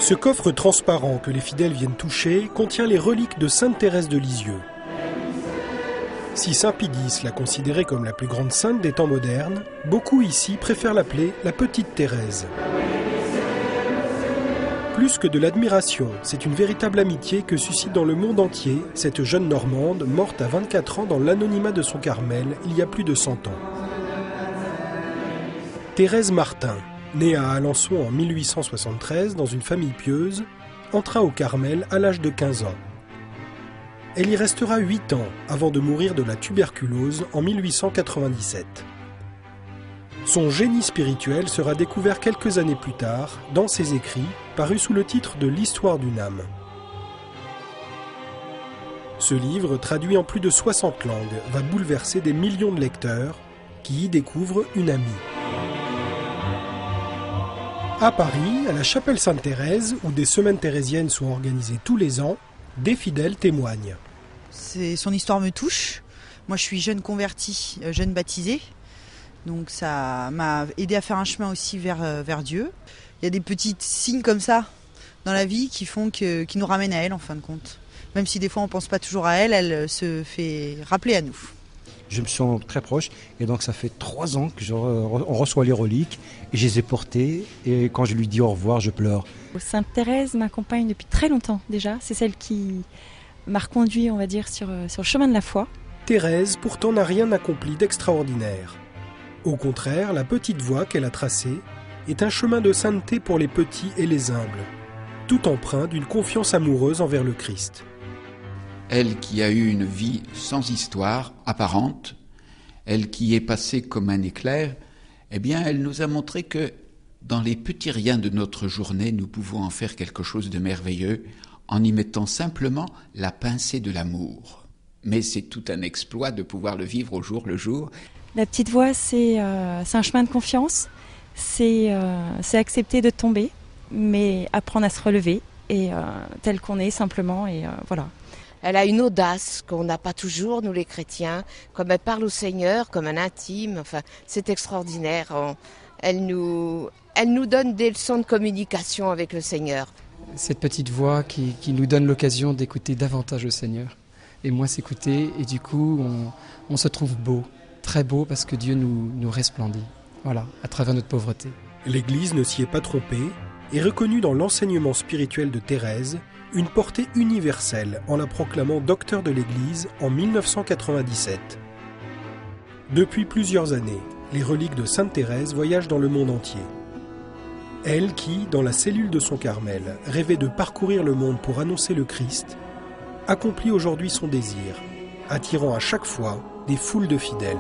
Ce coffre transparent que les fidèles viennent toucher contient les reliques de Sainte Thérèse de Lisieux. Si saint Pidis l'a considérée comme la plus grande sainte des temps modernes, beaucoup ici préfèrent l'appeler la petite Thérèse. Plus que de l'admiration, c'est une véritable amitié que suscite dans le monde entier cette jeune Normande morte à 24 ans dans l'anonymat de son Carmel il y a plus de 100 ans. Thérèse Martin, née à Alençon en 1873 dans une famille pieuse, entra au Carmel à l'âge de 15 ans. Elle y restera 8 ans avant de mourir de la tuberculose en 1897. Son génie spirituel sera découvert quelques années plus tard dans ses écrits, parus sous le titre de l'Histoire d'une âme. Ce livre, traduit en plus de 60 langues, va bouleverser des millions de lecteurs qui y découvrent une amie. À Paris, à la chapelle Sainte-Thérèse, où des semaines thérésiennes sont organisées tous les ans, des fidèles témoignent. Son histoire me touche. Moi, je suis jeune convertie, jeune baptisée. Donc ça m'a aidé à faire un chemin aussi vers Dieu. Il y a des petits signes comme ça dans la vie qui nous ramènent à elle en fin de compte. Même si des fois on ne pense pas toujours à elle, elle se fait rappeler à nous. Je me sens très proche et donc ça fait 3 ans qu'on reçoit les reliques et je les ai portées et quand je lui dis au revoir, je pleure. Sainte Thérèse m'accompagne depuis très longtemps déjà. C'est celle qui m'a reconduit, on va dire, sur le chemin de la foi. Thérèse pourtant n'a rien accompli d'extraordinaire. Au contraire, la petite voie qu'elle a tracée est un chemin de sainteté pour les petits et les humbles, tout empreint d'une confiance amoureuse envers le Christ. Elle qui a eu une vie sans histoire apparente, elle qui est passée comme un éclair, eh bien, elle nous a montré que dans les petits riens de notre journée, nous pouvons en faire quelque chose de merveilleux en y mettant simplement la pincée de l'amour. Mais c'est tout un exploit de pouvoir le vivre au jour le jour. La petite voie, c'est un chemin de confiance, c'est accepter de tomber, mais apprendre à se relever, et tel qu'on est simplement, et voilà. Elle a une audace qu'on n'a pas toujours, nous les chrétiens, comme elle parle au Seigneur, comme un intime, enfin, c'est extraordinaire. Elle nous donne des leçons de communication avec le Seigneur. Cette petite voix qui nous donne l'occasion d'écouter davantage le Seigneur. Et moins s'écouter, et du coup, on se trouve beau, très beau, parce que Dieu nous resplendit, voilà, à travers notre pauvreté. L'Église ne s'y est pas trompée et reconnut dans l'enseignement spirituel de Thérèse une portée universelle en la proclamant docteur de l'Église en 1997. Depuis plusieurs années, les reliques de Sainte Thérèse voyagent dans le monde entier. Elle qui, dans la cellule de son Carmel, rêvait de parcourir le monde pour annoncer le Christ, accomplit aujourd'hui son désir, attirant à chaque fois des foules de fidèles.